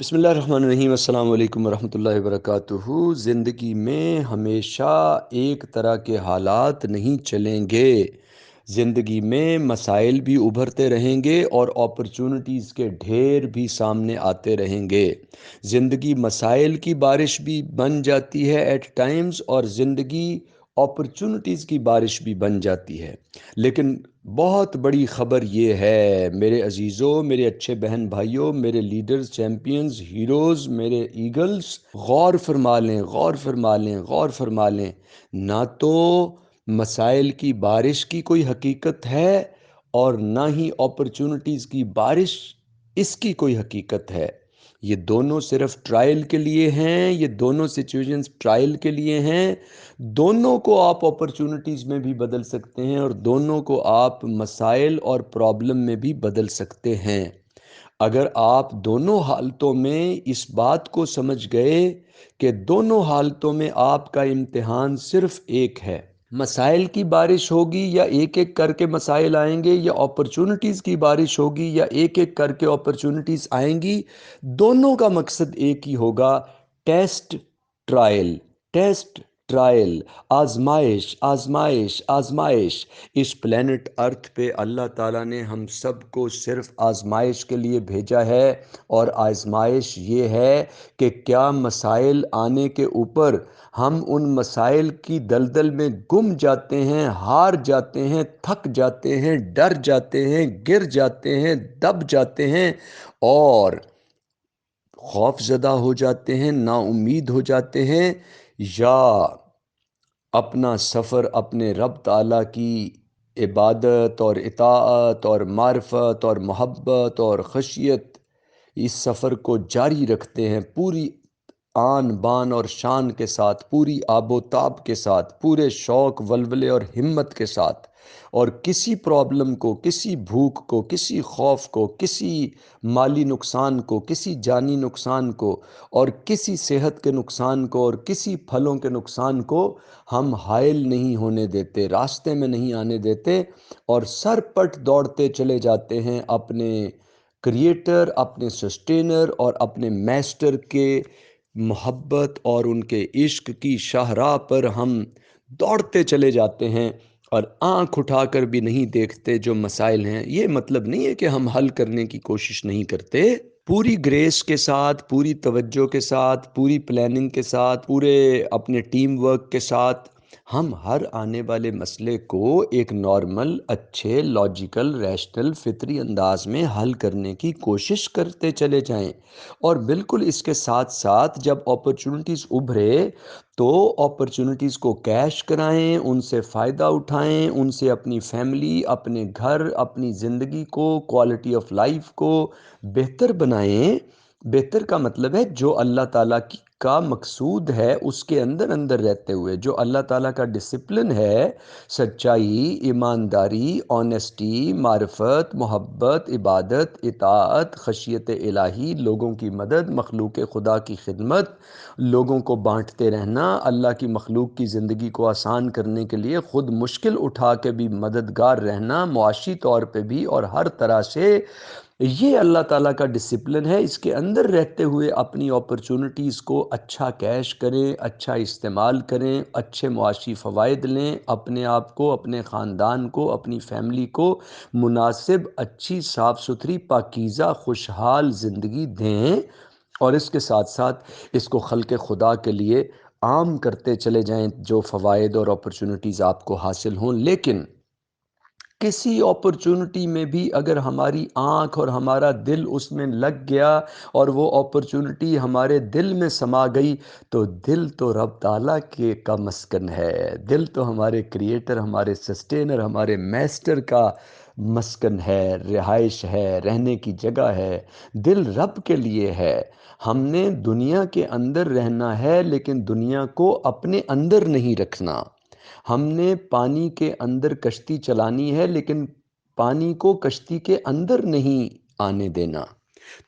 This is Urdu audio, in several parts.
بسم اللہ الرحمن الرحیم۔ السلام علیکم ورحمۃ اللہ وبرکاتہ۔ زندگی میں ہمیشہ ایک طرح کے حالات نہیں چلیں گے۔ زندگی میں مسائل بھی ابھرتے رہیں گے اور اپرچونٹیز کے ڈھیر بھی سامنے آتے رہیں گے۔ زندگی مسائل کی بارش بھی بن جاتی ہے ایٹ ٹائمز، اور زندگی اپرچونٹیز کی بارش بھی بن جاتی ہے۔ لیکن بہت بڑی خبر یہ ہے میرے عزیزوں، میرے اچھے بہن بھائیوں، میرے لیڈرز، چیمپئنز، ہیروز، میرے ایگلز، غور فرما لیں، غور فرما لیں، غور فرما لیں۔ نہ تو مسائل کی بارش کی کوئی حقیقت ہے اور نہ ہی اپرچونٹیز کی بارش اس کی کوئی حقیقت ہے۔ یہ دونوں صرف ٹرائل کے لیے ہیں، یہ دونوں سچویشنز ٹرائل کے لیے ہیں۔ دونوں کو آپ اپرچونٹیز میں بھی بدل سکتے ہیں اور دونوں کو آپ مسائل اور پرابلم میں بھی بدل سکتے ہیں۔ اگر آپ دونوں حالتوں میں اس بات کو سمجھ گئے کہ دونوں حالتوں میں آپ کا امتحان صرف ایک ہے، مسائل کی بارش ہوگی یا ایک ایک کر کے مسائل آئیں گے، یا اپرچونٹیز کی بارش ہوگی یا ایک ایک کر کے اپرچونٹیز آئیں گی، دونوں کا مقصد ایک ہی ہوگا: ٹیسٹ ٹرائل، ٹیسٹ ٹرائل، آزمائش، آزمائش، آزمائش۔ اس پلینٹ ارتھ پہ اللہ تعالیٰ نے ہم سب کو صرف آزمائش کے لیے بھیجا ہے، اور آزمائش یہ ہے کہ کیا مسائل آنے کے اوپر ہم ان مسائل کی دلدل میں گم جاتے ہیں، ہار جاتے ہیں، تھک جاتے ہیں، ڈر جاتے ہیں، گر جاتے ہیں، دب جاتے ہیں اور خوف زدہ ہو جاتے ہیں، نا امید ہو جاتے ہیں، یا اپنا سفر اپنے رب تعالیٰ کی عبادت اور اطاعت اور معرفت اور محبت اور خشیت، اس سفر کو جاری رکھتے ہیں پوری آن بان اور شان کے ساتھ، پوری آب و تاب کے ساتھ، پورے شوق ولولے اور ہمت کے ساتھ، اور کسی پرابلم کو، کسی بھوک کو، کسی خوف کو، کسی مالی نقصان کو، کسی جانی نقصان کو، اور کسی صحت کے نقصان کو، اور کسی پھلوں کے نقصان کو ہم حائل نہیں ہونے دیتے، راستے میں نہیں آنے دیتے، اور سر پٹ دوڑتے چلے جاتے ہیں اپنے کریٹر، اپنے سسٹینر اور اپنے میسٹر کے محبت اور ان کے عشق کی شاہراہ پر ہم دوڑتے چلے جاتے ہیں، اور آنکھ اٹھا کر بھی نہیں دیکھتے جو مسائل ہیں۔ یہ مطلب نہیں ہے کہ ہم حل کرنے کی کوشش نہیں کرتے، پوری گریس کے ساتھ، پوری توجہ کے ساتھ، پوری پلاننگ کے ساتھ، پورے اپنے ٹیم ورک کے ساتھ ہم ہر آنے والے مسئلے کو ایک نارمل، اچھے، لاجیکل، ریشنل، فطری انداز میں حل کرنے کی کوشش کرتے چلے جائیں۔ اور بالکل اس کے ساتھ ساتھ جب اپرچونٹیز ابھرے تو اپرچونٹیز کو کیش کرائیں، ان سے فائدہ اٹھائیں، ان سے اپنی فیملی، اپنے گھر، اپنی زندگی کو، کوالٹی آف لائف کو بہتر بنائیں۔ بہتر کا مطلب ہے جو اللہ تعالیٰ کا مقصود ہے اس کے اندر اندر رہتے ہوئے، جو اللہ تعالیٰ کا ڈسپلن ہے، سچائی، ایمانداری، آنیسٹی، معرفت، محبت، عبادت، اطاعت، خشیت الہی، لوگوں کی مدد، مخلوق خدا کی خدمت، لوگوں کو بانٹتے رہنا، اللہ کی مخلوق کی زندگی کو آسان کرنے کے لیے خود مشکل اٹھا کے بھی مددگار رہنا، معاشی طور پہ بھی اور ہر طرح سے، یہ اللہ تعالیٰ کا ڈسپلن ہے۔ اس کے اندر رہتے ہوئے اپنی اپرچونٹیز کو اچھا کیش کریں، اچھا استعمال کریں، اچھے معاشی فوائد لیں، اپنے آپ کو، اپنے خاندان کو، اپنی فیملی کو مناسب، اچھی، صاف ستھری، پاکیزہ، خوشحال زندگی دیں، اور اس کے ساتھ ساتھ اس کو خلق خدا کے لیے عام کرتے چلے جائیں جو فوائد اور اپرچونٹیز آپ کو حاصل ہوں۔ لیکن کسی اپرچونٹی میں بھی اگر ہماری آنکھ اور ہمارا دل اس میں لگ گیا اور وہ اپرچونٹی ہمارے دل میں سما گئی، تو دل تو رب تعالیٰ کا مسکن ہے، دل تو ہمارے کریٹر، ہمارے سسٹینر، ہمارے میسٹر کا مسکن ہے، رہائش ہے، رہنے کی جگہ ہے۔ دل رب کے لیے ہے۔ ہم نے دنیا کے اندر رہنا ہے لیکن دنیا کو اپنے اندر نہیں رکھنا۔ ہم نے پانی کے اندر کشتی چلانی ہے لیکن پانی کو کشتی کے اندر نہیں آنے دینا۔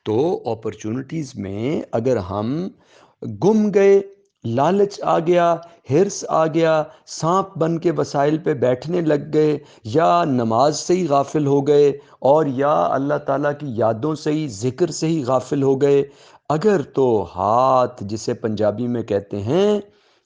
تو اپرچونٹیز میں اگر ہم گم گئے، لالچ آ گیا، ہرس آ گیا، سانپ بن کے وسائل پہ بیٹھنے لگ گئے، یا نماز سے ہی غافل ہو گئے، اور یا اللہ تعالیٰ کی یادوں سے ہی، ذکر سے ہی غافل ہو گئے، اگر تو ہاتھ جسے پنجابی میں کہتے ہیں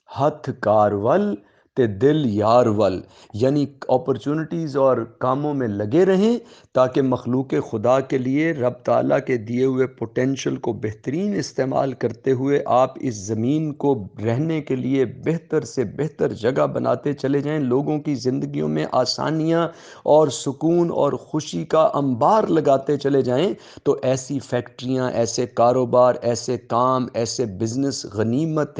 ہتھ کارول تے دل یارول، یعنی اپرچونٹیز اور کاموں میں لگے رہیں تاکہ مخلوق خدا کے لیے رب تعالیٰ کے دیے ہوئے پوٹینشل کو بہترین استعمال کرتے ہوئے آپ اس زمین کو رہنے کے لیے بہتر سے بہتر جگہ بناتے چلے جائیں، لوگوں کی زندگیوں میں آسانیاں اور سکون اور خوشی کا انبار لگاتے چلے جائیں، تو ایسی فیکٹریاں، ایسے کاروبار، ایسے کام، ایسے بزنس غنیمت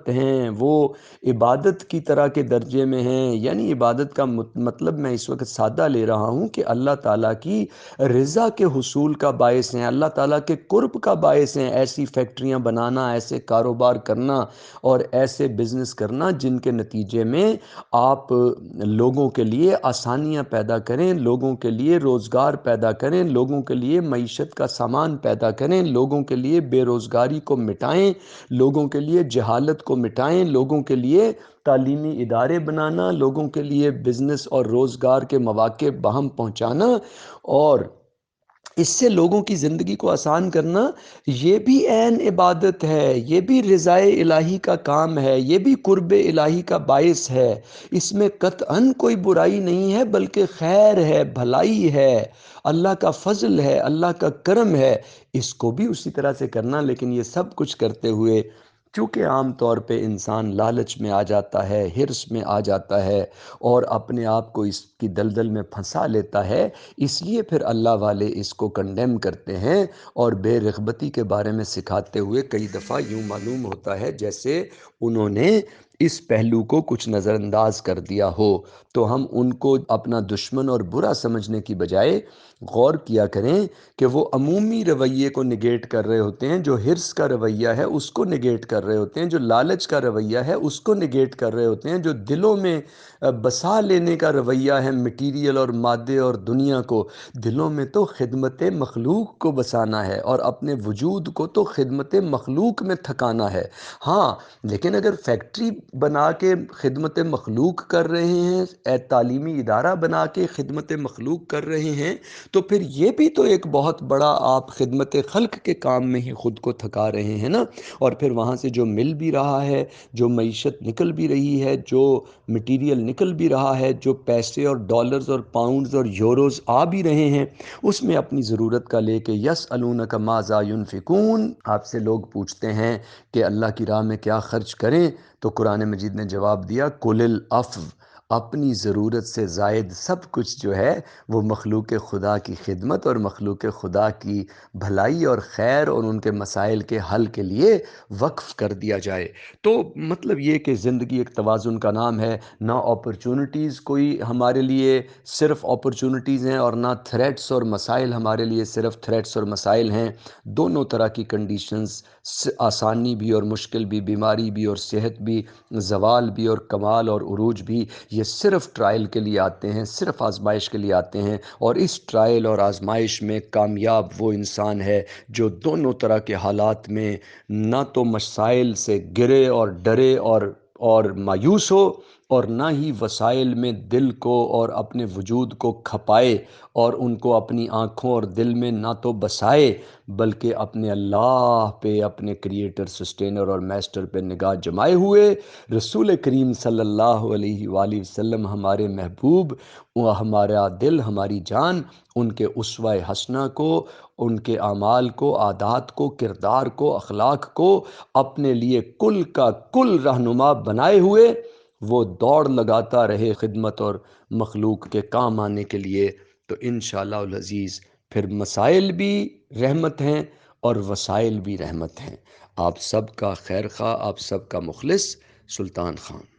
ہیں، وہ عبادت کی طرح کے درجے میں ہیں۔ یعنی عبادت کا مطلب میں اس وقت سادہ لے رہا ہوں کہ اللہ تعالیٰ کی رضا کے حصول کا باعث ہیں، اللہ تعالیٰ کے قرب کا باعث ہیں ایسی فیکٹریاں بنانا، ایسے کاروبار کرنا اور ایسے بزنس کرنا جن کے نتیجے میں آپ لوگوں کے لیے آسانیاں پیدا کریں، لوگوں کے لیے روزگار پیدا کریں، لوگوں کے لیے معیشت کا سامان پیدا کریں، لوگوں کے لیے بے روزگاری کو مٹائیں، لوگوں کے لیے جہالت کو مٹائیں، لوگوں کے لیے تعلیمی ادارے بنانا، لوگوں کے لیے بزنس اور روزگار کے مواقع باہم پہنچانا، اور اس سے لوگوں کی زندگی کو آسان کرنا، یہ بھی عین عبادت ہے، یہ بھی رضائے الہی کا کام ہے، یہ بھی قرب الہی کا باعث ہے۔ اس میں قطعاً کوئی برائی نہیں ہے، بلکہ خیر ہے، بھلائی ہے، اللہ کا فضل ہے، اللہ کا کرم ہے۔ اس کو بھی اسی طرح سے کرنا، لیکن یہ سب کچھ کرتے ہوئے چونکہ عام طور پہ انسان لالچ میں آ جاتا ہے، حرص میں آ جاتا ہے اور اپنے آپ کو اس کی دلدل میں پھنسا لیتا ہے، اس لیے پھر اللہ والے اس کو کنڈیم کرتے ہیں اور بے رغبتی کے بارے میں سکھاتے ہوئے کئی دفعہ یوں معلوم ہوتا ہے جیسے انہوں نے اس پہلو کو کچھ نظر انداز کر دیا ہو۔ تو ہم ان کو اپنا دشمن اور برا سمجھنے کی بجائے غور کیا کریں کہ وہ عمومی رویے کو نگیٹ کر رہے ہوتے ہیں، جو حرص کا رویہ ہے اس کو نگیٹ کر رہے ہوتے ہیں، جو لالچ کا رویہ ہے اس کو نگیٹ کر رہے ہوتے ہیں، جو دلوں میں بسا لینے کا رویہ ہے مٹیریل اور مادے اور دنیا کو، دلوں میں تو خدمت مخلوق کو بسانا ہے اور اپنے وجود کو تو خدمت مخلوق میں تھکانا ہے۔ ہاں، لیکن اگر فیکٹری بنا کے خدمت مخلوق کر رہے ہیں، تعلیمی ادارہ بنا کے خدمت مخلوق کر رہے ہیں، تو پھر یہ بھی تو ایک بہت بڑا آپ خدمت خلق کے کام میں ہی خود کو تھکا رہے ہیں نا۔ اور پھر وہاں سے جو مل بھی رہا ہے، جو معیشت نکل بھی رہی ہے، جو مٹیریل نکل بھی رہا ہے، جو پیسے اور ڈالرز اور پاؤنڈز اور یوروز آ بھی رہے ہیں، اس میں اپنی ضرورت کا لے کے یسألونک ماذا ینفقون، آپ سے لوگ پوچھتے ہیں کہ اللہ کی راہ میں کیا خرچ کریں، تو قرآن مجید نے جواب دیا قل العفو، اپنی ضرورت سے زائد سب کچھ جو ہے وہ مخلوق خدا کی خدمت اور مخلوق خدا کی بھلائی اور خیر اور ان کے مسائل کے حل کے لیے وقف کر دیا جائے۔ تو مطلب یہ کہ زندگی ایک توازن کا نام ہے، نہ اپرچونٹیز کوئی ہمارے لیے صرف اپرچونٹیز ہیں اور نہ تھریٹس اور مسائل ہمارے لیے صرف تھریٹس اور مسائل ہیں۔ دونوں طرح کی کنڈیشنز، آسانی بھی اور مشکل بھی، بیماری بھی اور صحت بھی، زوال بھی اور کمال اور عروج بھی، یہ صرف ٹرائل کے لیے آتے ہیں، صرف آزمائش کے لیے آتے ہیں، اور اس ٹرائل اور آزمائش میں کامیاب وہ انسان ہے جو دونوں طرح کے حالات میں نہ تو مسائل سے گرے اور ڈرے اور مایوس ہو، اور نہ ہی وسائل میں دل کو اور اپنے وجود کو کھپائے اور ان کو اپنی آنکھوں اور دل میں نہ تو بسائے، بلکہ اپنے اللہ پہ، اپنے کریٹر، سسٹینر اور میسٹر پہ نگاہ جمائے ہوئے رسول کریم صلی اللہ علیہ وآلہ وسلم ہمارے محبوب، وہ ہمارا دل، ہماری جان، ان کے اسوہ حسنہ کو، ان کے اعمال کو، عادات کو، کردار کو، اخلاق کو اپنے لیے کل کا کل رہنما بنائے ہوئے وہ دوڑ لگاتا رہے خدمت اور مخلوق کے کام آنے کے لیے، تو انشاءاللہ العزیز پھر مسائل بھی رحمت ہیں اور وسائل بھی رحمت ہیں۔ آپ سب کا خیر خواہ، آپ سب کا مخلص، سلطان خان۔